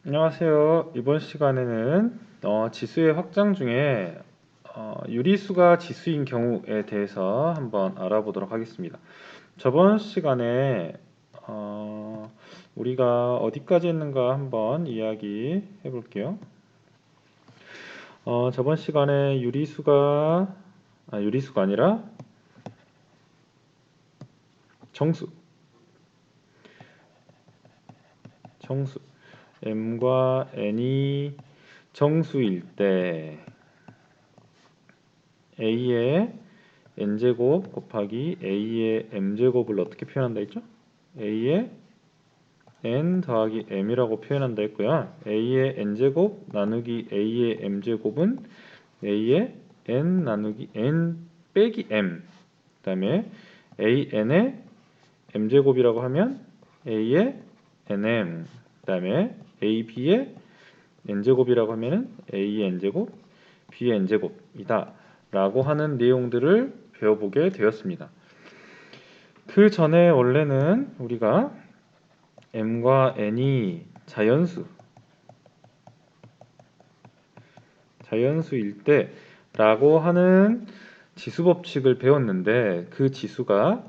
안녕하세요. 이번 시간에는 지수의 확장 중에 유리수가 지수인 경우에 대해서 한번 알아보도록 하겠습니다. 저번 시간에 우리가 어디까지 했는가 한번 이야기해 볼게요. 저번 시간에 유리수가 아니라 정수, 정수, m과 n이 정수일 때 a의 n제곱 곱하기 a의 m제곱을 어떻게 표현한다 했죠? a의 n 더하기 m이라고 표현한다 했고요. a의 n제곱 나누기 a의 m제곱은 a의 n 나누기 n 빼기 m, 그 다음에 an의 m제곱이라고 하면 a의 nm, 그 다음에 ab의 n제곱이라고 하면 a의 n제곱, b의 n제곱이다 라고 하는 내용들을 배워보게 되었습니다. 그 전에 원래는 우리가 m과 n이 자연수일 때 라고 하는 지수 법칙을 배웠는데 그 지수가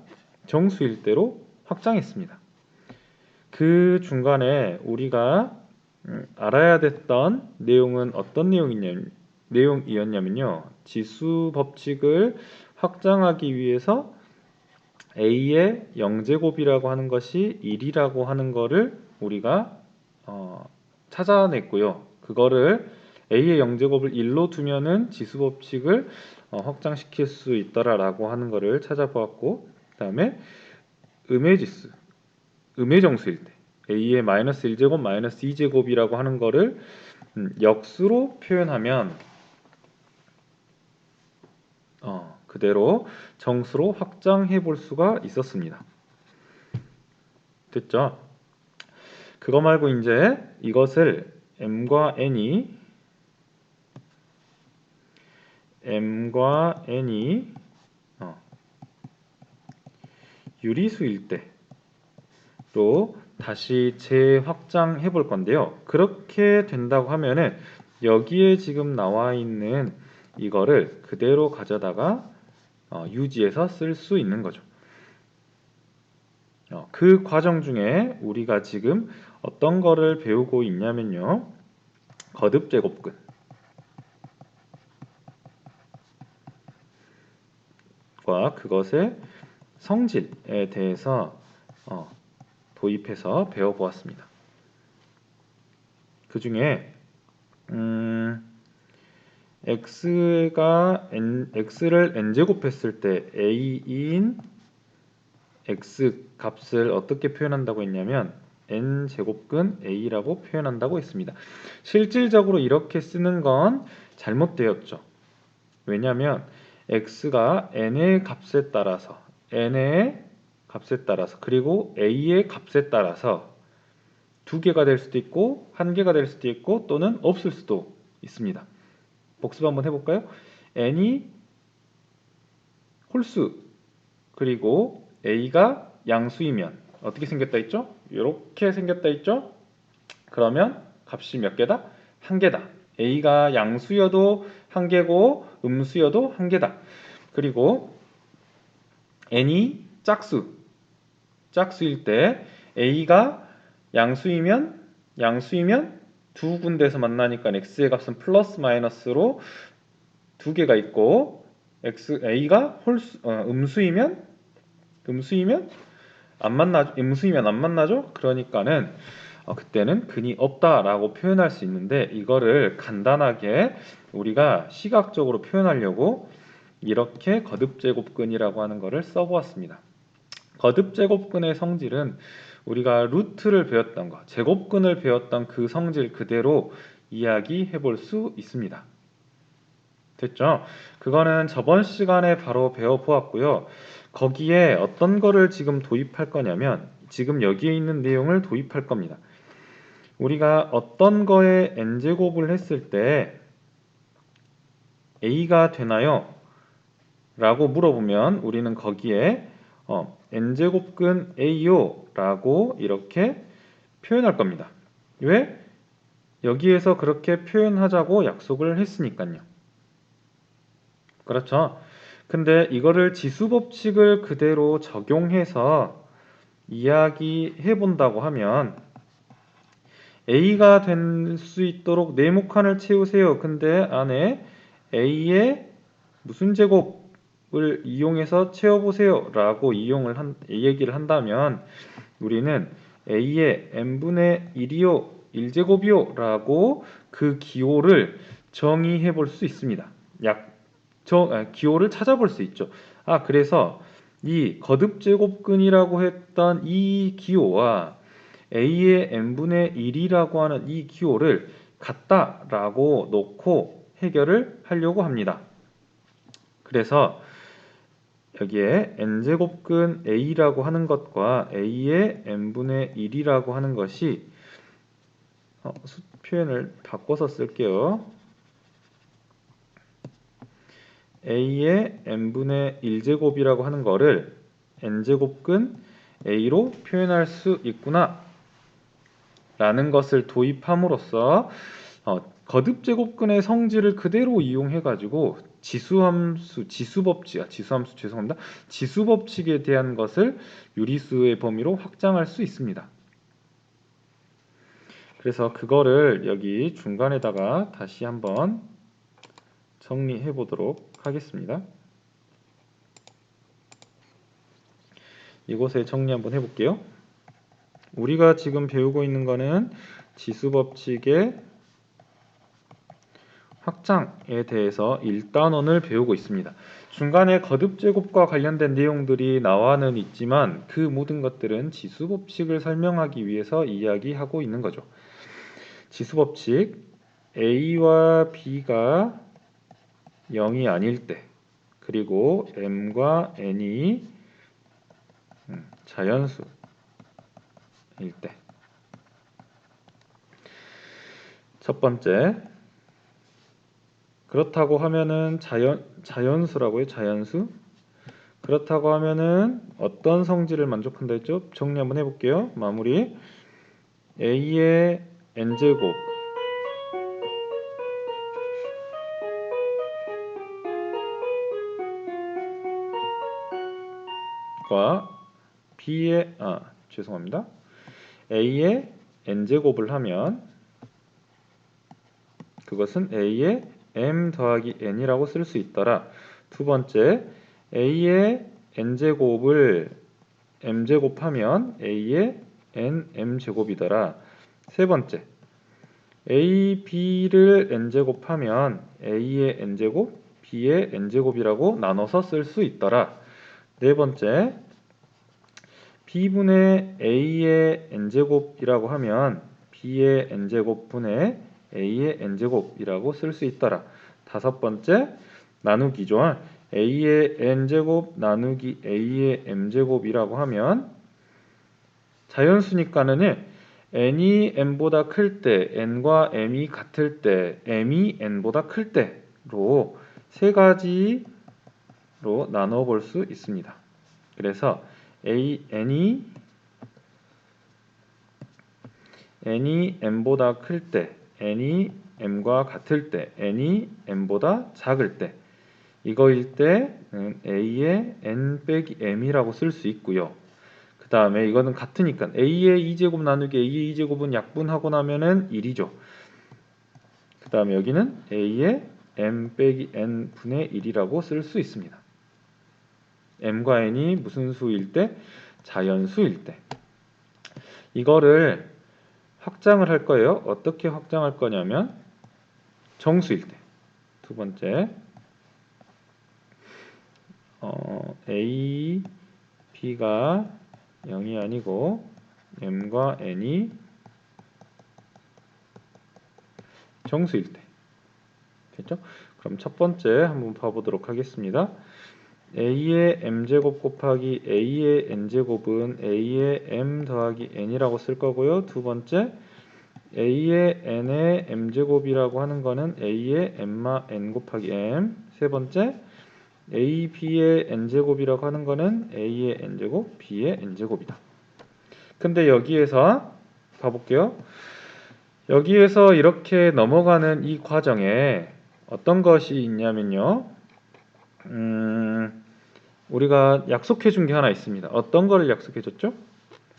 정수일 때로 확장했습니다. 그 중간에 우리가 알아야 됐던 내용은 어떤 내용이었냐면요. 지수 법칙을 확장하기 위해서 a의 0제곱이라고 하는 것이 1이라고 하는 거를 우리가 찾아냈고요. 그거를 a의 0제곱을 1로 두면은 지수 법칙을 확장시킬 수 있더라라고 하는 거를 찾아보았고, 그 다음에 음의 정수일 때 a의 마이너스 1제곱 마이너스 2제곱이라고 하는 거를 역수로 표현하면 그대로 정수로 확장해 볼 수가 있었습니다. 됐죠? 그거 말고 이제 이것을 m과 n이 유리수일 때로 다시 재확장해 볼 건데요. 그렇게 된다고 하면은 여기에 지금 나와 있는 이거를 그대로 가져다가 유지해서 쓸 수 있는 거죠. 그 과정 중에 우리가 지금 어떤 거를 배우고 있냐면요. 거듭제곱근과 그것의 성질에 대해서 도입해서 배워보았습니다. 그 중에 x를 n제곱했을 때 a인 x 값을 어떻게 표현한다고 했냐면 n제곱근 a라고 표현한다고 했습니다. 실질적으로 이렇게 쓰는 건 잘못되었죠. 왜냐하면 x가 n의 값에 따라서 그리고 a의 값에 따라서 두 개가 될 수도 있고 한 개가 될 수도 있고 또는 없을 수도 있습니다. 복습 한번 해볼까요? n이 홀수 그리고 a가 양수이면 어떻게 생겼다 했죠? 이렇게 생겼다 했죠? 그러면 값이 몇 개다? 한 개다. a가 양수여도 한 개고 음수여도 한 개다. 그리고 n이 짝수일 때 a가 양수이면 두 군데에서 만나니까 x의 값은 플러스 마이너스로 두 개가 있고 a가 음수이면 안 만나죠? 그러니까는 그때는 근이 없다라고 표현할 수 있는데 이거를 간단하게 우리가 시각적으로 표현하려고 이렇게 거듭제곱근이라고 하는 것을 써보았습니다. 거듭제곱근의 성질은 우리가 루트를 배웠던 거, 제곱근을 배웠던 그 성질 그대로 이야기해 볼 수 있습니다. 됐죠? 그거는 저번 시간에 바로 배워보았고요. 거기에 어떤 거를 지금 도입할 거냐면 지금 여기에 있는 내용을 도입할 겁니다. 우리가 어떤 거에 n제곱을 했을 때 a가 되나요? 라고 물어보면 우리는 거기에 n제곱근 a요 라고 이렇게 표현할 겁니다. 왜? 여기에서 그렇게 표현하자고 약속을 했으니까요. 그렇죠. 근데 이거를 지수 법칙을 그대로 적용해서 이야기해 본다고 하면 A가 될 수 있도록 네모칸을 채우세요. 근데 안에 A의 무슨 제곱을 이용해서 채워보세요 라고 얘기를 한다면 우리는 A의 n분의 1이요 1제곱이요 라고 그 기호를 정의해 볼 수 있습니다. 기호를 찾아볼 수 있죠. 그래서 이 거듭제곱근이라고 했던 이 기호와 A의 n분의 1이라고 하는 이 기호를 같다라고 놓고 해결을 하려고 합니다. 그래서 여기에 n제곱근 A라고 하는 것과 A의 n분의 1이라고 하는 것이 표현을 바꿔서 쓸게요. A의 n분의 1제곱이라고 하는 거를 n제곱근 A로 표현할 수 있구나 라는 것을 도입함으로써 거듭제곱근의 성질을 그대로 이용해 가지고 지수법칙에 대한 것을 유리수의 범위로 확장할 수 있습니다. 그래서 그거를 여기 중간에다가 다시 한번 정리해 보도록 하겠습니다. 이곳에 정리 한번 해볼게요. 우리가 지금 배우고 있는 거는 지수법칙의 확장에 대해서 1단원을 배우고 있습니다. 중간에 거듭제곱과 관련된 내용들이 나와는 있지만 그 모든 것들은 지수법칙을 설명하기 위해서 이야기하고 있는 거죠. 지수법칙 A와 B가 0이 아닐 때 그리고 M과 N이 자연수일 때 첫 번째 그렇다고 하면은 자연수라고요? 자연수? 그렇다고 하면은 어떤 성질을 만족한다 했죠? 정리 한번 해볼게요. 마무리 A의 n제곱 과 B의 죄송합니다. A의 n제곱을 하면 그것은 A의 m 더하기 n이라고 쓸 수 있더라. 두 번째, A의 n제곱을 m제곱하면 A의 nm제곱이더라. 세 번째, A, B를 n제곱하면 A의 n제곱, B의 n제곱이라고 나눠서 쓸 수 있더라. 네 번째, B분의 A의 n제곱이라고 하면 B의 n제곱분의 A의 n제곱이라고 쓸 수 있더라. 다섯 번째, 나누기죠. A의 n제곱 나누기 A의 m제곱이라고 하면 자연수니까는 n이 m보다 클 때, n과 m이 같을 때, m이 n보다 클 때로 세 가지로 나눠 볼 수 있습니다. 그래서 n이 m보다 클 때, n이 m과 같을 때, n이 m보다 작을 때 이거일 때는 a의 n 빼기 m이라고 쓸 수 있고요. 그 다음에 이거는 같으니까 a의 2제곱 나누기 a의 2제곱은 약분하고 나면은 1이죠. 그 다음에 여기는 a의 m 빼기 n 분의 1이라고 쓸 수 있습니다. m과 n이 무슨 수일 때? 자연수일 때. 이거를 확장을 할 거예요. 어떻게 확장할 거냐면 정수일 때. 두 번째 A, B가 0이 아니고 m과 n이 정수일 때. 됐죠? 그럼 첫 번째 한번 봐보도록 하겠습니다. A의 m제곱 곱하기 A의 n제곱은 A의 m 더하기 n이라고 쓸 거고요. 두 번째 A의 n의 m제곱이라고 하는 거는 A의 m마 n 곱하기 m. 세 번째 A, B의 n제곱이라고 하는 거는 A의 n제곱, B의 n제곱이다. 근데 여기에서 봐볼게요. 여기에서 이렇게 넘어가는 이 과정에 어떤 것이 있냐면요. 우리가 약속해 준 게 하나 있습니다. 어떤 거를 약속해 줬죠?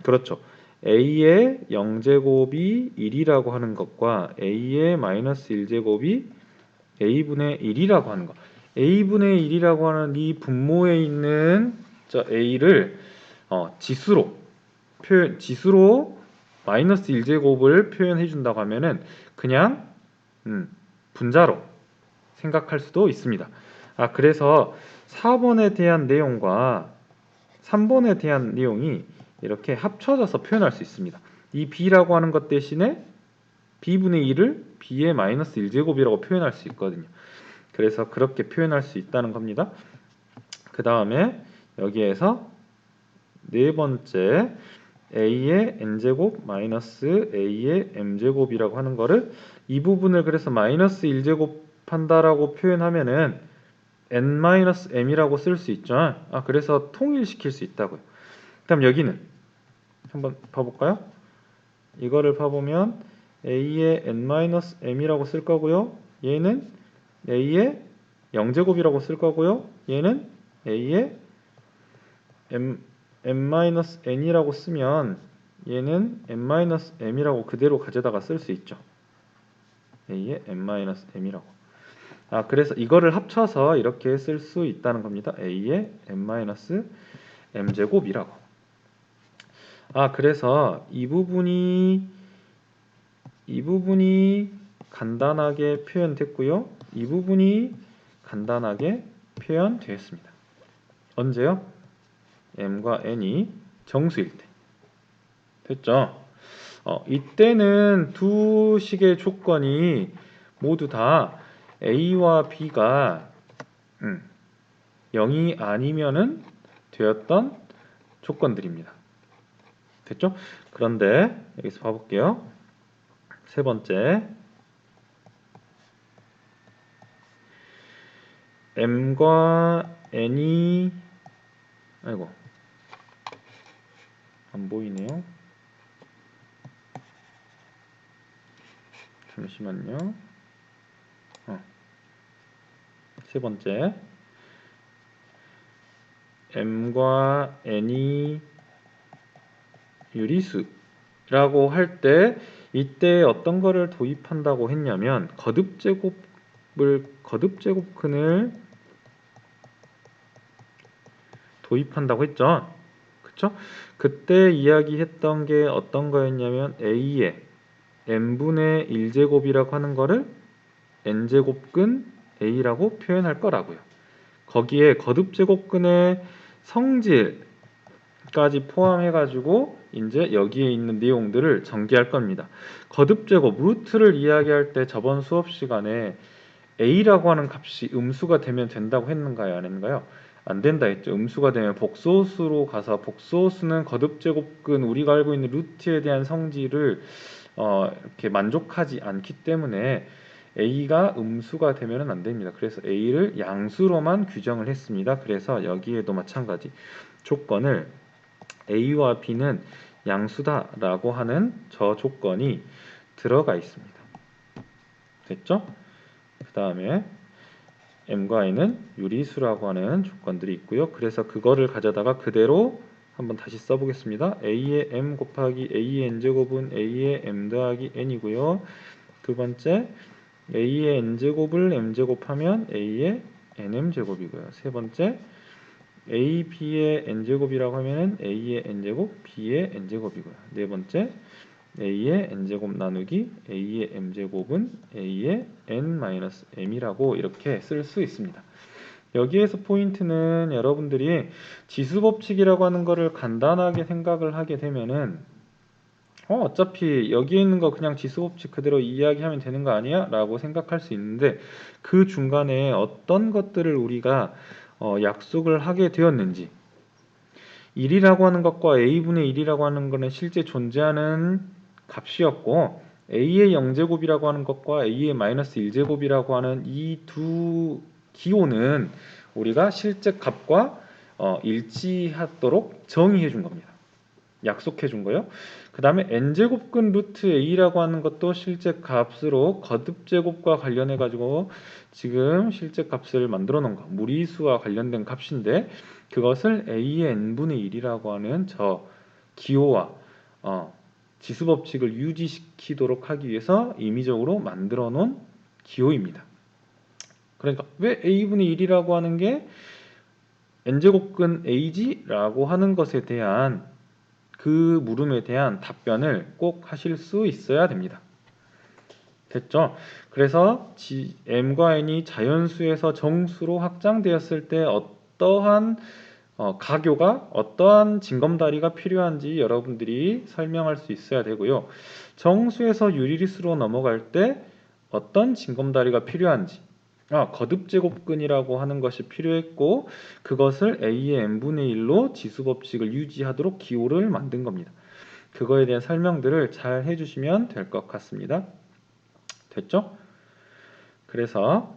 그렇죠. a의 0제곱이 1이라고 하는 것과 a의 마이너스 1제곱이 a분의 1이라고 하는 것. a분의 1이라고 하는 이 분모에 있는 a를 지수로 마이너스 1제곱을 표현해 준다고 하면은 그냥 분자로 생각할 수도 있습니다. 그래서 4번에 대한 내용과 3번에 대한 내용이 이렇게 합쳐져서 표현할 수 있습니다. 이 b라고 하는 것 대신에 b분의 1을 b의 마이너스 1제곱이라고 표현할 수 있거든요. 그래서 그렇게 표현할 수 있다는 겁니다. 그 다음에 여기에서 네 번째 a의 n제곱 마이너스 a의 m제곱이라고 하는 거를 이 부분을 그래서 마이너스 1제곱 한다라고 표현하면은 n-m이라고 쓸 수 있죠. 그래서 통일시킬 수 있다고요. 그다음 여기는 한번 봐볼까요? 이거를 봐보면 a의 n-m이라고 쓸 거고요. 얘는 a의 0제곱이라고 쓸 거고요. 얘는 a의 m-n이라고 쓰면 얘는 m-m이라고 그대로 가져다가 쓸 수 있죠. a의 m-m이라고. 그래서 이거를 합쳐서 이렇게 쓸 수 있다는 겁니다. a의 m-m제곱이라고. 그래서 이 부분이 간단하게 표현됐고요. 이 부분이 간단하게 표현되었습니다. 언제요? m과 n이 정수일 때. 됐죠? 이때는 두 식의 조건이 모두 다 a와 b가 0이 아니면은 되었던 조건들입니다. 됐죠? 그런데 여기서 봐볼게요. 세 번째, m과 n이 안 보이네요. 잠시만요. 세 번째, m과 n이 유리수라고 할 때 이때 어떤 거를 도입한다고 했냐면 거듭제곱근을 도입한다고 했죠. 그쵸? 그때 이야기했던 게 어떤 거였냐면 a의 n분의 1제곱이라고 하는 거를 n제곱근 a라고 표현할 거라고요. 거기에 거듭제곱근의 성질까지 포함해가지고 이제 여기에 있는 내용들을 전개할 겁니다. 거듭제곱, 루트를 이야기할 때 저번 수업 시간에 a라고 하는 값이 음수가 되면 된다고 했는가요? 안 했는가요? 안 된다 했죠. 음수가 되면 복소수로 가서 복소수는 거듭제곱근 우리가 알고 있는 루트에 대한 성질을 이렇게 만족하지 않기 때문에 a가 음수가 되면 안 됩니다. 그래서 a를 양수로만 규정을 했습니다. 그래서 여기에도 마찬가지 조건을 a와 b는 양수다라고 하는 저 조건이 들어가 있습니다. 됐죠? 그 다음에 m과 n은 유리수라고 하는 조건들이 있고요. 그래서 그거를 가져다가 그대로 한번 다시 써보겠습니다. a의 m 곱하기 a의 n제곱은 a의 m 더하기 n이고요. 두 번째 a의 n제곱을 m제곱하면 a의 nm제곱이고요. 세 번째 a, b의 n제곱이라고 하면 a의 n제곱, b의 n제곱이고요. 네 번째 a의 n제곱 나누기 a의 m제곱은 a의 n-m이라고 이렇게 쓸 수 있습니다. 여기에서 포인트는 여러분들이 지수법칙이라고 하는 거를 간단하게 생각을 하게 되면은 어차피 여기 있는 거 그냥 지수법칙 그대로 이야기하면 되는 거 아니야? 라고 생각할 수 있는데 그 중간에 어떤 것들을 우리가 약속을 하게 되었는지 1이라고 하는 것과 a분의 1이라고 하는 것은 실제 존재하는 값이었고 a의 0제곱이라고 하는 것과 a의 마이너스 1제곱이라고 하는 이 두 기호는 우리가 실제 값과 일치하도록 정의해 준 겁니다. 약속해 준 거예요. 그 다음에 n제곱근 루트 a라고 하는 것도 실제 값으로 거듭 제곱과 관련해 가지고 지금 실제 값을 만들어 놓은 거, 무리수와 관련된 값인데 그것을 a의 n분의 1이라고 하는 저 기호와 지수 법칙을 유지시키도록 하기 위해서 임의적으로 만들어 놓은 기호입니다. 그러니까 왜 a분의 1이라고 하는 게 n제곱근 a지라고 하는 것에 대한 그 물음에 대한 답변을 꼭 하실 수 있어야 됩니다. 됐죠? 그래서 m과 n이 자연수에서 정수로 확장되었을 때 어떠한 가교가 어떠한 징검다리가 필요한지 여러분들이 설명할 수 있어야 되고요. 정수에서 유리수로 넘어갈 때 어떤 징검다리가 필요한지 거듭제곱근이라고 하는 것이 필요했고 그것을 a의 n분의 1로 지수법칙을 유지하도록 기호를 만든 겁니다. 그거에 대한 설명들을 잘 해주시면 될 것 같습니다. 됐죠? 그래서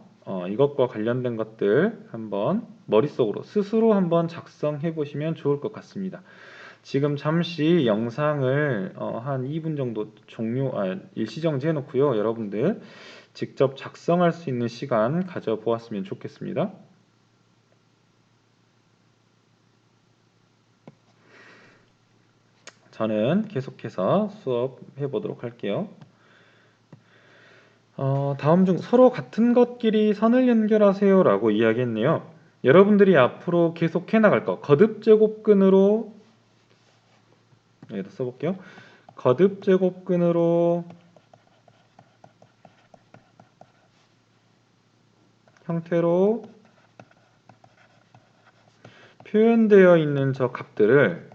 이것과 관련된 것들 한번 머릿속으로 스스로 한번 작성해 보시면 좋을 것 같습니다. 지금 잠시 영상을 한 2분 정도 일시정지 해놓고요. 여러분들 직접 작성할 수 있는 시간 가져보았으면 좋겠습니다. 저는 계속해서 수업해 보도록 할게요. 다음 중 서로 같은 것끼리 선을 연결하세요 라고 이야기했네요. 여러분들이 앞으로 계속해 나갈 거 거듭제곱근으로 여기다 써볼게요. 거듭제곱근으로 형태로 표현되어 있는 저 값들을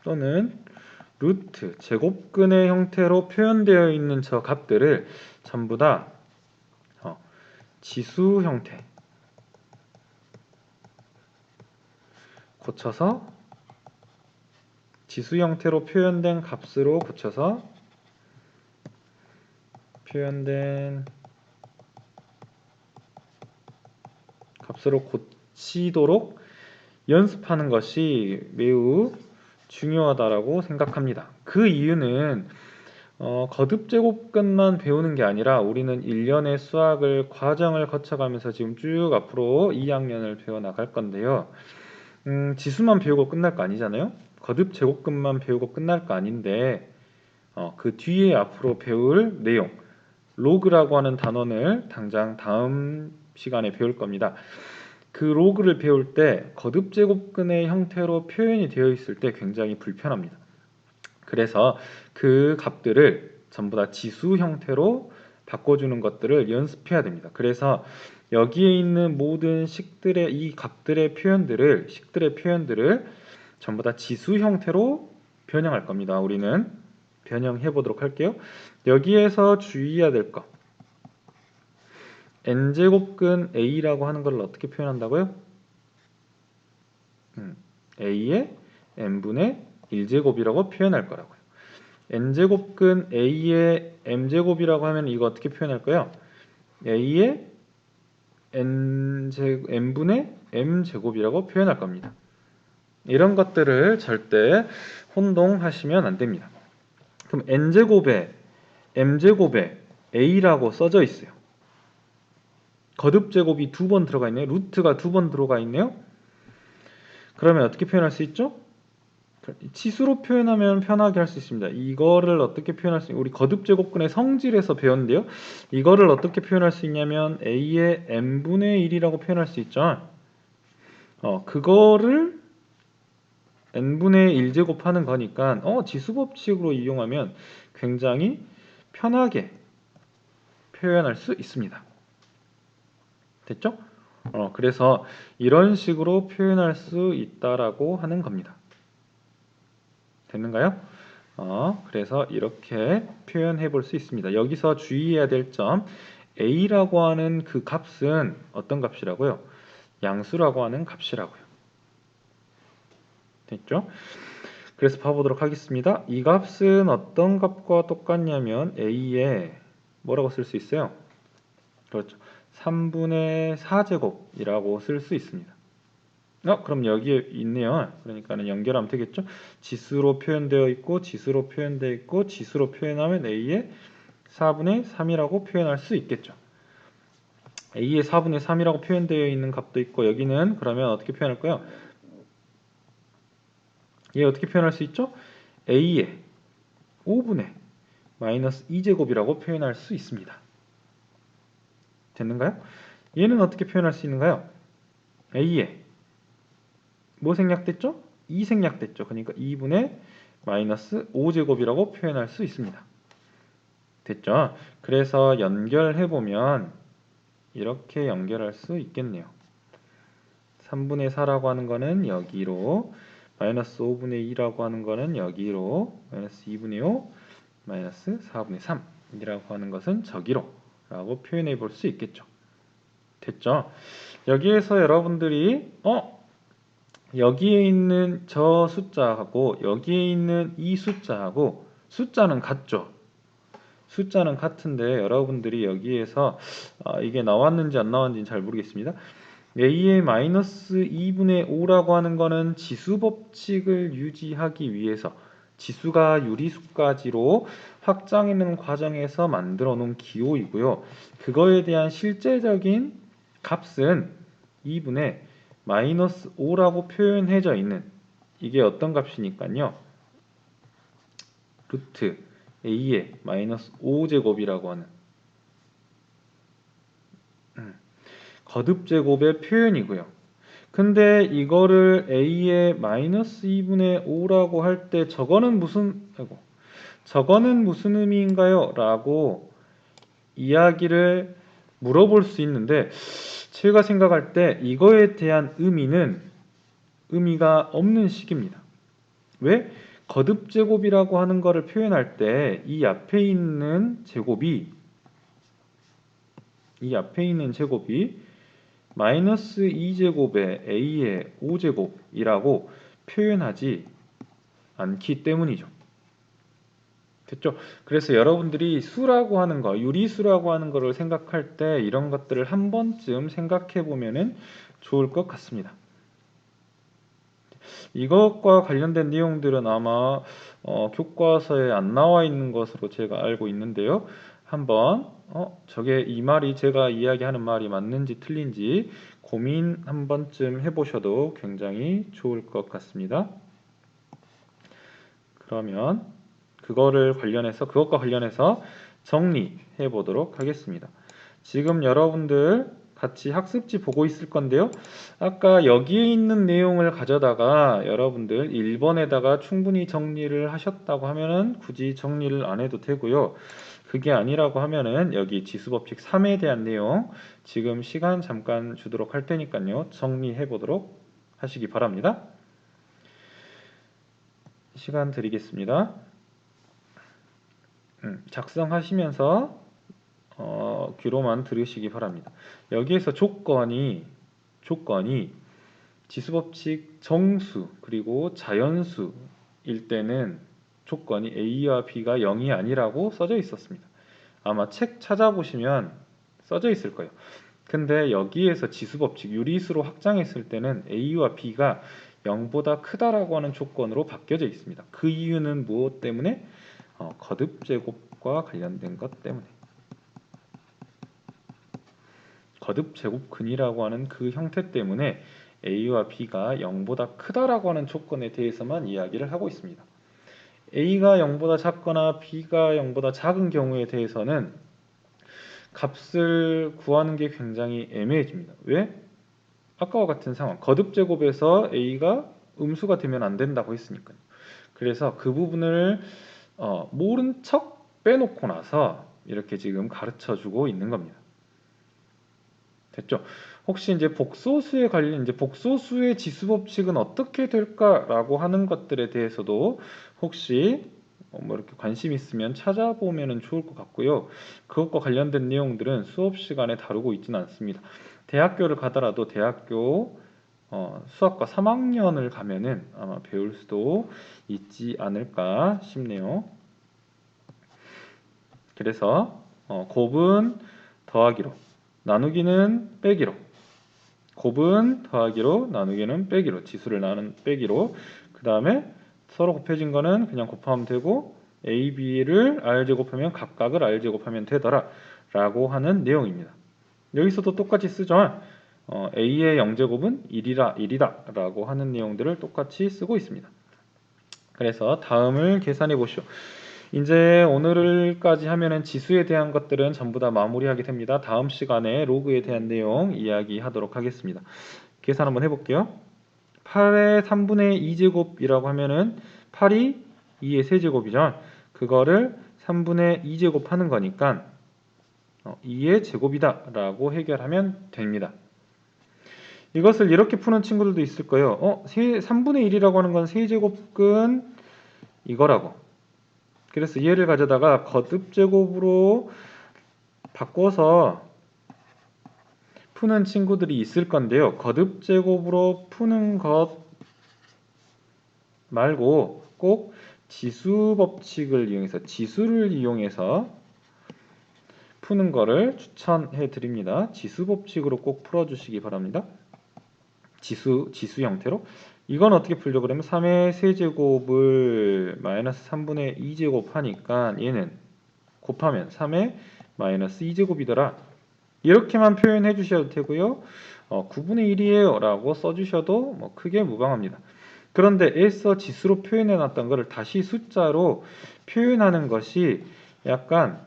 또는 루트 제곱근의 형태로 표현되어 있는 저 값들을 전부 다 지수 형태 고쳐서 지수 형태로 표현된 값으로 고쳐서 표현된 값으로 고치도록 연습하는 것이 매우 중요하다라고 생각합니다. 그 이유는 거듭제곱근만 배우는 게 아니라 우리는 1년의 수학을 과정을 거쳐가면서 지금 쭉 앞으로 2학년을 배워나갈 건데요. 지수만 배우고 끝날 거 아니잖아요. 거듭제곱근만 배우고 끝날 거 아닌데 그 뒤에 앞으로 배울 내용 로그라고 하는 단원을 당장 다음 시간에 배울 겁니다. 그 로그를 배울 때 거듭제곱근의 형태로 표현이 되어 있을 때 굉장히 불편합니다. 그래서 그 값들을 전부 다 지수 형태로 바꿔주는 것들을 연습해야 됩니다. 그래서 여기에 있는 모든 식들의 이 값들의 표현들을 전부 다 지수 형태로 변형할 겁니다. 우리는 변형해 보도록 할게요. 여기에서 주의해야 될 거. n제곱근 a라고 하는 걸 어떻게 표현한다고요? a의 n분의 1제곱이라고 표현할 거라고요. n제곱근 a의 m제곱이라고 하면 이거 어떻게 표현할까요? a의 n분의 m제곱이라고 표현할 겁니다. 이런 것들을 절대 혼동하시면 안 됩니다. 그럼 n제곱에 m제곱에 a라고 써져 있어요. 거듭제곱이 2번 들어가 있네요. 루트가 2번 들어가 있네요. 그러면 어떻게 표현할 수 있죠? 치수로 표현하면 편하게 할 수 있습니다. 이거를 어떻게 표현할 수 있냐? 우리 거듭제곱근의 성질에서 배웠는데요. 이거를 어떻게 표현할 수 있냐면 a의 n분의 1이라고 표현할 수 있죠. 그거를 n분의 1제곱하는 거니까 지수법칙으로 이용하면 굉장히 편하게 표현할 수 있습니다. 됐죠? 그래서 이런 식으로 표현할 수 있다라고 하는 겁니다. 됐는가요? 그래서 이렇게 표현해 볼 수 있습니다. 여기서 주의해야 될 점, a라고 하는 그 값은 어떤 값이라고요? 양수라고 하는 값이라고요. 됐죠? 그래서 봐보도록 하겠습니다. 이 값은 어떤 값과 똑같냐면 a에 뭐라고 쓸 수 있어요? 그렇죠. 3분의 4제곱이라고 쓸 수 있습니다. 그럼 여기에 있네요. 그러니까는 연결하면 되겠죠. 지수로 표현되어 있고 지수로 표현되어 있고 지수로 표현하면 A의 4분의 3이라고 표현할 수 있겠죠. A의 4분의 3이라고 표현되어 있는 값도 있고 여기는 그러면 어떻게 표현할까요? 얘 어떻게 표현할 수 있죠? A의 5분의 마이너스 2제곱이라고 표현할 수 있습니다. 됐는가요? 얘는 어떻게 표현할 수 있는가요? A의 뭐 생략됐죠? 2 생략됐죠. 그러니까 2분의 마이너스 5제곱이라고 표현할 수 있습니다. 됐죠? 그래서 연결해보면 이렇게 연결할 수 있겠네요. 3분의 4라고 하는 거는 여기로, 마이너스 5분의 2라고 하는 거는 여기로, 마이너스 2분의 5, 마이너스 4분의 3이라고 하는 것은 저기로 라고 표현해 볼 수 있겠죠. 됐죠? 여기에서 여러분들이 여기에 있는 저 숫자하고 여기에 있는 이 숫자하고 숫자는 같죠? 숫자는 같은데 여러분들이 여기에서 이게 나왔는지 안 나왔는지 잘 모르겠습니다. A의 마이너스 2분의 5라고 하는 거는 지수 법칙을 유지하기 위해서 지수가 유리수까지로 확장하는 과정에서 만들어 놓은 기호이고요. 그거에 대한 실제적인 값은 2분의 마이너스 5라고 표현해져 있는 이게 어떤 값이니까요. 루트 A의 마이너스 5제곱이라고 하는 거듭제곱의 표현이고요. 근데 이거를 A의 마이너스 2분의 5라고 할 때 저거는 무슨 의미인가요? 라고 이야기를 물어볼 수 있는데 제가 생각할 때 이거에 대한 의미가 없는 식입니다. 왜? 거듭제곱이라고 하는 거를 표현할 때 이 앞에 있는 제곱이 마이너스 2제곱에 A의 5제곱이라고 표현하지 않기 때문이죠. 됐죠? 그래서 여러분들이 수라고 하는 거, 유리수라고 하는 거를 생각할 때 이런 것들을 한 번쯤 생각해 보면은 좋을 것 같습니다. 이것과 관련된 내용들은 아마 교과서에 안 나와 있는 것으로 제가 알고 있는데요. 한번 저게 이 말이 제가 이야기하는 말이 맞는지 틀린지 고민 한 번쯤 해보셔도 굉장히 좋을 것 같습니다. 그러면 그것과 관련해서 정리해 보도록 하겠습니다. 지금 여러분들 같이 학습지 보고 있을 건데요. 아까 여기에 있는 내용을 가져다가 여러분들 1번에다가 충분히 정리를 하셨다고 하면은 굳이 정리를 안 해도 되고요. 그게 아니라고 하면은 여기 지수법칙 3에 대한 내용 지금 시간 잠깐 주도록 할 테니까요. 정리해 보도록 하시기 바랍니다. 시간 드리겠습니다. 작성하시면서 귀로만 들으시기 바랍니다. 여기에서 조건이 지수법칙 정수 그리고 자연수일 때는 조건이 A와 B가 0이 아니라고 써져 있었습니다. 아마 책 찾아보시면 써져 있을 거예요. 근데 여기에서 지수법칙 유리수로 확장했을 때는 A와 B가 0보다 크다라고 하는 조건으로 바뀌어져 있습니다. 그 이유는 무엇 때문에? 거듭제곱과 관련된 것 때문에. 거듭제곱근이라고 하는 그 형태 때문에 A와 B가 0보다 크다라고 하는 조건에 대해서만 이야기를 하고 있습니다. A가 0보다 작거나 B가 0보다 작은 경우에 대해서는 값을 구하는 게 굉장히 애매해집니다. 왜? 아까와 같은 상황. 거듭제곱에서 A가 음수가 되면 안 된다고 했으니까요. 그래서 그 부분을 모른 척 빼놓고 나서 이렇게 지금 가르쳐 주고 있는 겁니다. 됐죠? 혹시 이제 복소수에 관련 이제 복소수의 지수 법칙은 어떻게 될까라고 하는 것들에 대해서도 혹시 뭐 이렇게 관심 있으면 찾아보면은 좋을 것 같고요. 그것과 관련된 내용들은 수업 시간에 다루고 있지는 않습니다. 대학교를 가더라도 대학교 수학과 3학년을 가면은 아마 배울 수도 있지 않을까 싶네요. 그래서 곱은 더하기로, 나누기는 빼기로, 곱은 더하기로, 나누기는 빼기로, 지수를 나눈 빼기로, 그 다음에 서로 곱해진 거는 그냥 곱하면 되고 a, b를 r 제곱하면 각각을 r 제곱하면 되더라 라고 하는 내용입니다. 여기서도 똑같이 쓰죠. a의 0제곱은 1이다 라고 하는 내용들을 똑같이 쓰고 있습니다. 그래서 다음을 계산해 보시오. 이제 오늘까지 하면은 지수에 대한 것들은 전부 다 마무리하게 됩니다. 다음 시간에 로그에 대한 내용 이야기하도록 하겠습니다. 계산 한번 해볼게요. 8의 3분의 2제곱이라고 하면은 8이 2의 세제곱이죠. 그거를 3분의 2제곱 하는 거니까 2의 제곱이다 라고 해결하면 됩니다. 이것을 이렇게 푸는 친구들도 있을 거예요. 3분의 1이라고 하는 건 세제곱근 이거라고. 그래서 얘를 가져다가 거듭제곱으로 바꿔서 푸는 친구들이 있을 건데요. 거듭제곱으로 푸는 것 말고 꼭 지수 법칙을 이용해서, 지수를 이용해서 푸는 거를 추천해 드립니다. 지수 법칙으로 꼭 풀어주시기 바랍니다. 지수 형태로. 이건 어떻게 풀죠? 그러면 3의 세제곱을 마이너스 3분의 2제곱 하니까 얘는 곱하면 3의 마이너스 2제곱이더라. 이렇게만 표현해 주셔도 되고요. 9분의 1이에요 라고 써주셔도 뭐 크게 무방합니다. 그런데 애써 지수로 표현해 놨던 것을 다시 숫자로 표현하는 것이 약간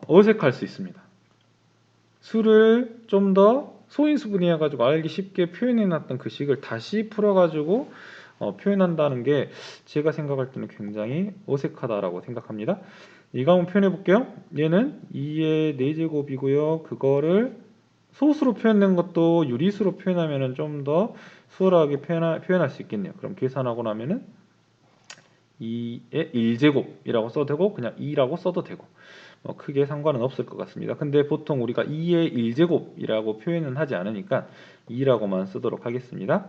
어색할 수 있습니다. 수를 좀 더 소인수분해 가지고 알기 쉽게 표현해 놨던 그 식을 다시 풀어 가지고 표현한다는 게 제가 생각할 때는 굉장히 어색하다라고 생각합니다. 이거 한번 표현해 볼게요. 얘는 2의 4제곱이고요. 그거를 소수로 표현된 것도 유리수로 표현하면 좀 더 수월하게 표현할 수 있겠네요. 그럼 계산하고 나면은 2의 1제곱이라고 써도 되고 그냥 2라고 써도 되고 크게 상관은 없을 것 같습니다. 근데 보통 우리가 2의 1제곱이라고 표현은 하지 않으니까 2라고만 쓰도록 하겠습니다.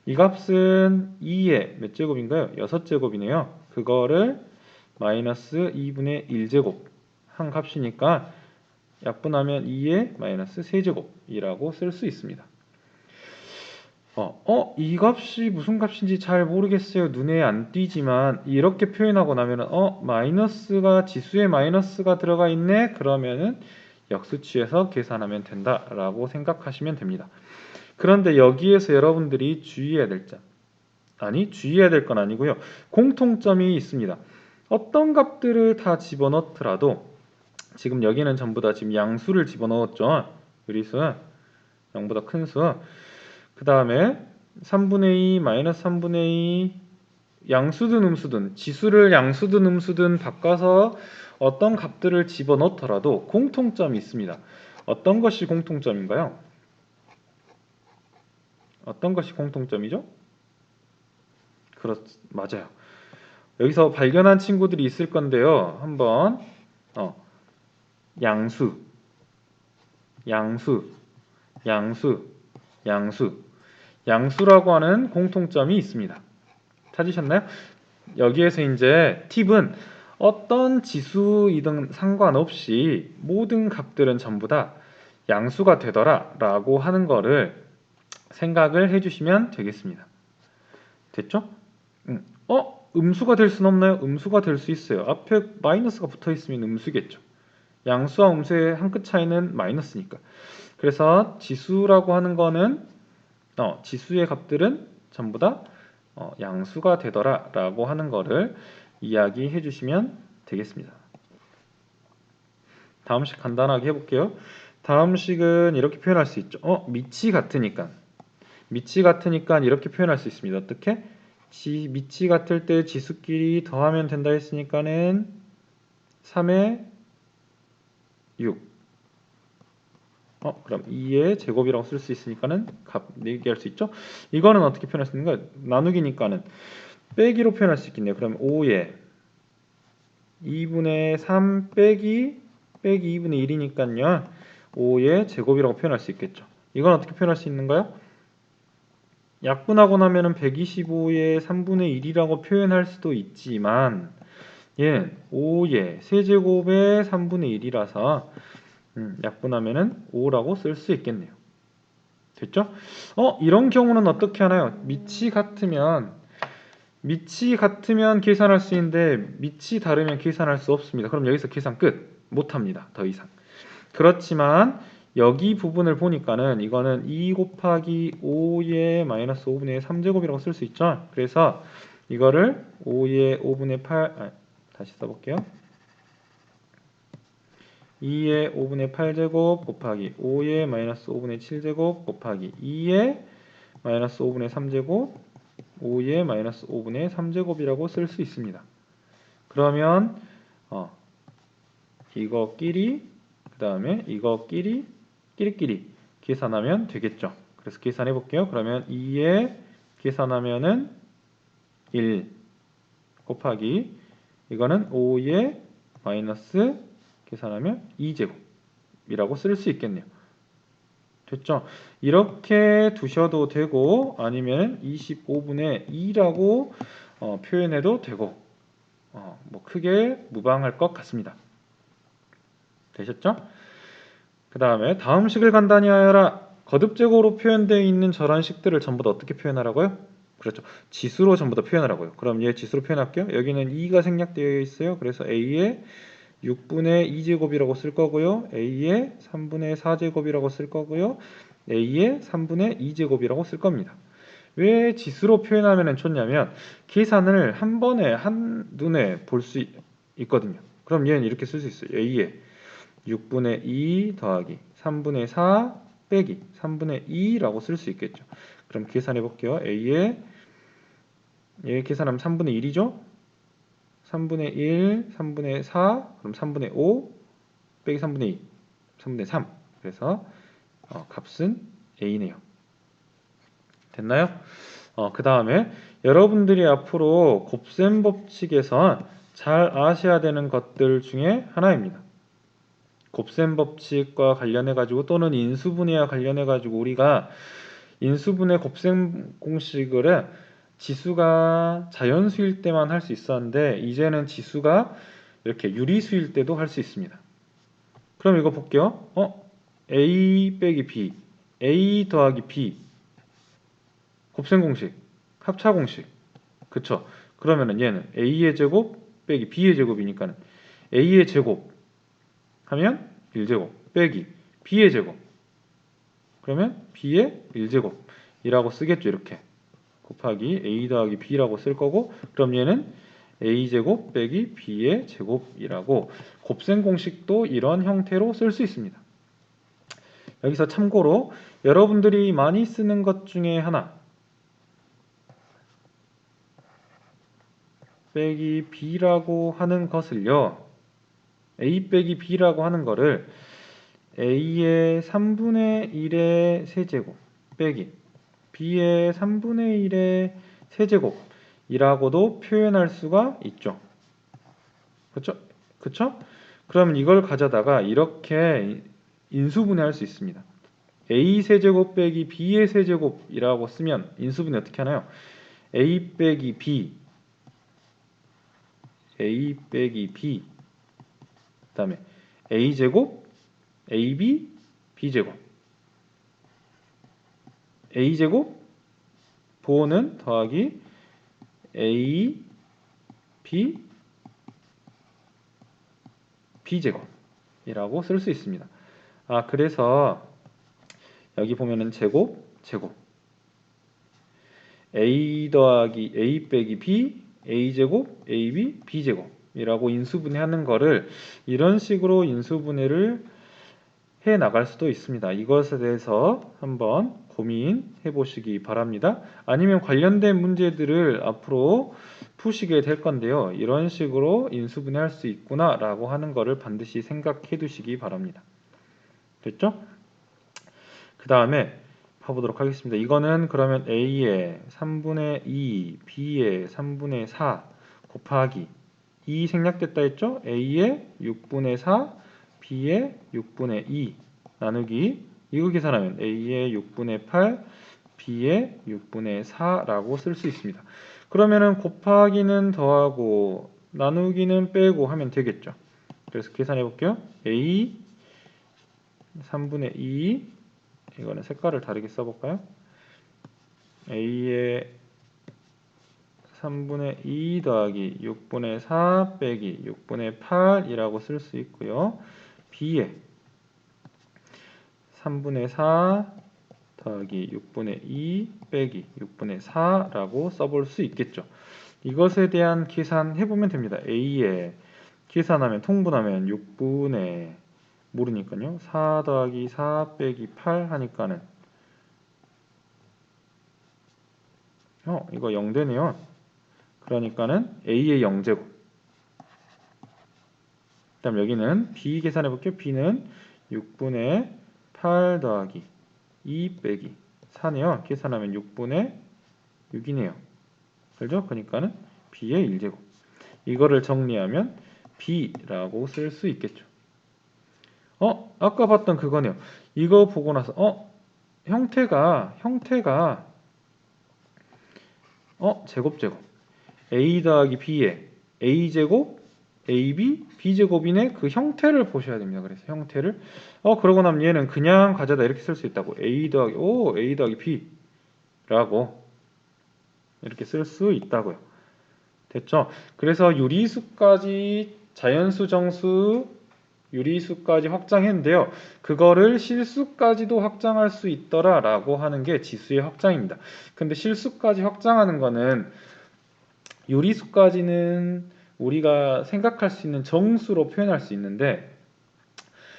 이 값은 2의 몇 제곱인가요? 6제곱이네요. 그거를 마이너스 2분의 1제곱 한 값이니까 약분하면 2의 마이너스 3제곱이라고 쓸 수 있습니다. 이 값이 무슨 값인지 잘 모르겠어요. 눈에 안 띄지만 이렇게 표현하고 나면은 마이너스가, 지수에 마이너스가 들어가 있네. 그러면은 역수치에서 계산하면 된다라고 생각하시면 됩니다. 그런데 여기에서 여러분들이 주의해야 될 점, 주의해야 될 건 아니고요. 공통점이 있습니다. 어떤 값들을 다 집어넣더라도 지금 여기는 전부 다 지금 양수를 집어넣었죠. 유리수 0보다 큰 수. 그 다음에 3분의 2, 마이너스 3분의 2, 양수든 음수든, 지수를 양수든 음수든 바꿔서 어떤 값들을 집어넣더라도 공통점이 있습니다. 어떤 것이 공통점인가요? 어떤 것이 공통점이죠? 맞아요. 여기서 발견한 친구들이 있을 건데요. 한번 양수, 양수, 양수, 양수, 양수라고 하는 공통점이 있습니다. 찾으셨나요? 여기에서 이제 팁은 어떤 지수이든 상관없이 모든 값들은 전부 다 양수가 되더라 라고 하는 거를 생각을 해주시면 되겠습니다. 됐죠? 음수가 될 수는 없나요? 음수가 될 수 있어요. 앞에 마이너스가 붙어 있으면 음수겠죠. 양수와 음수의 한 끗 차이는 마이너스니까. 그래서 지수라고 하는 거는 지수의 값들은 전부 다 양수가 되더라 라고 하는 거를 이야기해 주시면 되겠습니다. 다음 식 간단하게 해볼게요. 다음 식은 이렇게 표현할 수 있죠. 밑이 같으니까 이렇게 표현할 수 있습니다. 어떻게? 밑이 같을 때 지수끼리 더하면 된다 했으니까는 3의 6. 그럼 2의 제곱이라고 쓸 수 있으니까는 값 얘기할 수 있죠? 이거는 어떻게 표현할 수 있는가? 나누기니까는 빼기로 표현할 수 있겠네요. 그럼 5의 2분의 3 빼기 2분의 1이니까요. 5의 제곱이라고 표현할 수 있겠죠. 이건 어떻게 표현할 수 있는가요? 약분하고 나면은 125의 3분의 1이라고 표현할 수도 있지만 얘는 5의 세제곱의 3분의 1이라서 약분하면은 5라고 쓸 수 있겠네요. 됐죠? 이런 경우는 어떻게 하나요? 밑이 같으면 계산할 수 있는데 밑이 다르면 계산할 수 없습니다. 그럼 여기서 계산 끝. 못합니다. 더 이상. 그렇지만 여기 부분을 보니까는 이거는 2 곱하기 5의 마이너스 5분의 3제곱이라고 쓸 수 있죠. 그래서 이거를 5의 5분의 8 다시 써볼게요. 2의 5분의 8제곱 곱하기 5의 마이너스 5분의 7제곱 곱하기 2의 마이너스 5분의 3제곱 5의 마이너스 5분의 3제곱이라고 쓸 수 있습니다. 그러면 이거끼리 그 다음에 이거끼리 끼리끼리 계산하면 되겠죠. 그래서 계산해 볼게요. 그러면 2에 계산하면은 1 곱하기 이거는 5에 마이너스 계산하면 2제곱이라고 쓸 수 있겠네요. 됐죠? 이렇게 두셔도 되고 아니면 25분의 2라고 표현해도 되고 뭐 크게 무방할 것 같습니다. 되셨죠? 그 다음에 다음 식을 간단히 하여라. 거듭제곱으로 표현되어 있는 저런 식들을 전부 다 어떻게 표현하라고요? 그렇죠. 지수로 전부 다 표현하라고요. 그럼 얘 지수로 표현할게요. 여기는 2가 생략되어 있어요. 그래서 a의 6분의 2제곱이라고 쓸 거고요. a의 3분의 4제곱이라고 쓸 거고요. a의 3분의 2제곱이라고 쓸 겁니다. 왜 지수로 표현하면 좋냐면 계산을 한 번에 한눈에 볼 수 있거든요. 그럼 얘는 이렇게 쓸 수 있어요. a의 6분의 2 더하기 3분의 4 빼기 3분의 2라고 쓸 수 있겠죠. 그럼 계산해 볼게요. a의 얘 계산하면 3분의 1이죠. 3분의 1, 3분의 4, 그럼 3분의 5 빼기 3분의 2, 3분의 3. 그래서 값은 a네요. 됐나요? 그 다음에 여러분들이 앞으로 곱셈 법칙에서 잘 아셔야 되는 것들 중에 하나입니다. 곱셈 법칙과 관련해 가지고 또는 인수분해와 관련해 가지고 우리가 인수분해 곱셈 공식을 지수가 자연수일 때만 할 수 있었는데 이제는 지수가 이렇게 유리수일 때도 할 수 있습니다. 그럼 이거 볼게요. A 빼기 B, A 더하기 B 곱셈 공식, 합차 공식. 그쵸? 그러면은 얘는 A의 제곱 빼기 B의 제곱이니까 A의 제곱 하면 1제곱 빼기 B의 제곱 그러면 B의 1제곱이라고 쓰겠죠. 이렇게 곱하기 A 더하기 B라고 쓸 거고 그럼 얘는 A제곱 빼기 B의 제곱이라고 곱셈 공식도 이런 형태로 쓸 수 있습니다. 여기서 참고로 여러분들이 많이 쓰는 것 중에 하나 빼기 B라고 하는 것을요. A 빼기 B라고 하는 거를 A의 3분의 1의 세제곱 빼기 B의 3분의 1의 세제곱이라고도 표현할 수가 있죠. 그렇죠? 그렇죠? 그러면 이걸 가져다가 이렇게 인수분해할 수 있습니다. A 세제곱 빼기 B의 세제곱이라고 쓰면 인수분해 어떻게 하나요? A 빼기 B 그 다음에 A제곱 AB B제곱 A제곱 보호는 더하기 A B B제곱이라고 쓸 수 있습니다. 그래서 여기 보면은 제곱 A 더하기 A 빼기 B A제곱 AB B제곱이라고 인수분해하는 거를 이런 식으로 인수분해를 해 나갈 수도 있습니다. 이것에 대해서 한번 고민해 보시기 바랍니다. 아니면 관련된 문제들을 앞으로 푸시게 될 건데요. 이런 식으로 인수분해할 수 있구나 라고 하는 거를 반드시 생각해 두시기 바랍니다. 됐죠? 그 다음에 봐보도록 하겠습니다. 이거는 그러면 A의 3분의 2, B의 3분의 4 곱하기 2 생략됐다 했죠? A의 6분의 4, B의 6분의 2 나누기 이거 계산하면 A의 6분의 8, B의 6분의 4라고 쓸 수 있습니다. 그러면은 곱하기는 더하고 나누기는 빼고 하면 되겠죠. 그래서 계산해 볼게요. A 3분의 2 이거는 색깔을 다르게 써볼까요? A의 3분의 2 더하기 6분의 4 빼기 6분의 8이라고 쓸 수 있고요. B의 3분의 4 더하기 6분의 2 빼기 6분의 4라고 써볼 수 있겠죠. 이것에 대한 계산해보면 됩니다. A에 계산하면 통분하면 6분의 모르니까요. 4 더하기 4 빼기 8 하니까는 이거 0 되네요. 그러니까는 A의 0제곱. 그다음 여기는 B 계산해 볼게요. B는 6분의 8 더하기 2 빼기 4네요. 계산하면 6분의 6이네요. 그죠? 그러니까는 B의 1제곱. 이거를 정리하면 B라고 쓸 수 있겠죠. 아까 봤던 그거네요. 이거 보고 나서 형태가 제곱 A 더하기 B의 A제곱 AB B제곱이네. 그 형태를 보셔야 됩니다. 그래서 형태를 그러고 나면 얘는 그냥 가져다 이렇게 쓸 수 있다고. A 더하기 B라고 이렇게 쓸 수 있다고요. 됐죠? 그래서 유리수까지 자연수, 정수, 유리수까지 확장했는데요. 그거를 실수까지도 확장할 수 있더라라고 하는 게 지수의 확장입니다. 근데 실수까지 확장하는 거는 유리수까지는 우리가 생각할 수 있는 정수로 표현할 수 있는데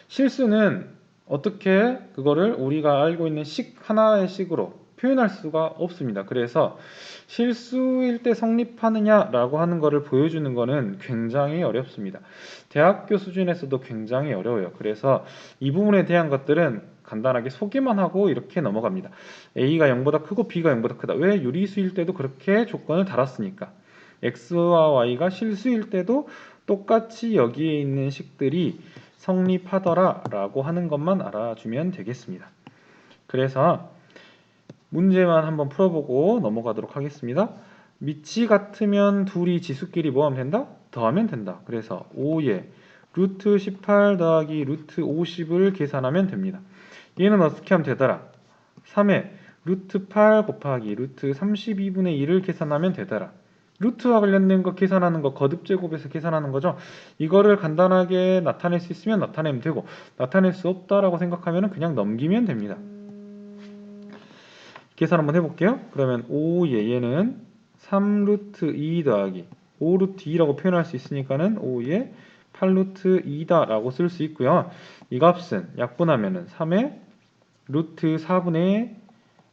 실수는 어떻게 그거를 우리가 알고 있는 하나의 식으로 표현할 수가 없습니다. 그래서 실수일 때 성립하느냐라고 하는 것을 보여주는 것은 굉장히 어렵습니다. 대학교 수준에서도 굉장히 어려워요. 그래서 이 부분에 대한 것들은 간단하게 소개만 하고 이렇게 넘어갑니다. A가 0보다 크고 B가 0보다 크다. 왜? 유리수일 때도 그렇게 조건을 달았으니까. X와 Y가 실수일 때도 똑같이 여기에 있는 식들이 성립하더라 라고 하는 것만 알아주면 되겠습니다. 그래서 문제만 한번 풀어보고 넘어가도록 하겠습니다. 밑이 같으면 둘이 지수끼리 뭐 하면 된다? 더하면 된다. 그래서 5에 루트 18 더하기 루트 50을 계산하면 됩니다. 얘는 어떻게 하면 되더라? 3에 루트 8 곱하기 루트 32분의 1을 계산하면 되더라. 루트와 관련된 거 계산하는 거 거듭제곱에서 계산하는 거죠. 이거를 간단하게 나타낼 수 있으면 나타내면 되고 나타낼 수 없다라고 생각하면 그냥 넘기면 됩니다. 계산 한번 해볼게요. 그러면 5의 얘는 3루트 2 더하기 5루트 2라고 표현할 수 있으니까는 5의 8루트 2다 라고 쓸 수 있고요. 이 값은 약분하면은 3의 루트 4분의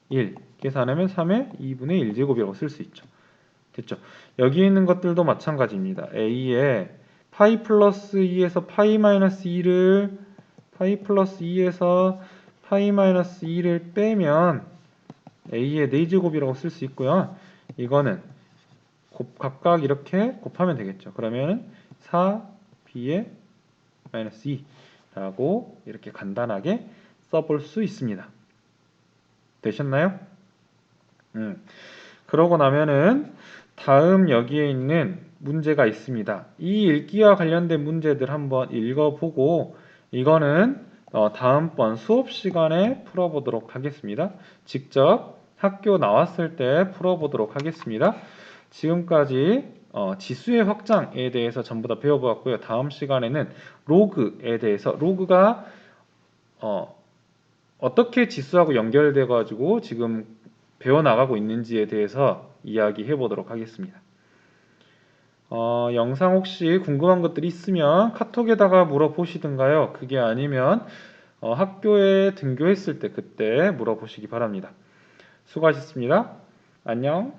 1 계산하면 3의 2분의 1제곱이라고 쓸 수 있죠. 됐죠? 여기 있는 것들도 마찬가지입니다. A에 파이 플러스 2에서 파이 마이너스 2를 파이 플러스 2에서 파이 마이너스 2를 빼면 A의 4제곱이라고 쓸 수 있고요. 이거는 각각 이렇게 곱하면 되겠죠. 그러면 4B의 마이너스 2라고 이렇게 간단하게 써볼 수 있습니다. 되셨나요? 그러고 나면은 다음 여기에 있는 문제가 있습니다. 이 읽기와 관련된 문제들 한번 읽어보고 이거는 다음번 수업 시간에 풀어보도록 하겠습니다. 직접 학교 나왔을 때 풀어보도록 하겠습니다. 지금까지 지수의 확장에 대해서 전부 다 배워보았고요. 다음 시간에는 로그에 대해서 로그가 어떻게 지수하고 연결돼 가지고 지금 배워나가고 있는지에 대해서 이야기해 보도록 하겠습니다. 영상 혹시 궁금한 것들이 있으면 카톡에다가 물어보시든가요. 그게 아니면 학교에 등교했을 때 그때 물어보시기 바랍니다. 수고하셨습니다. 안녕.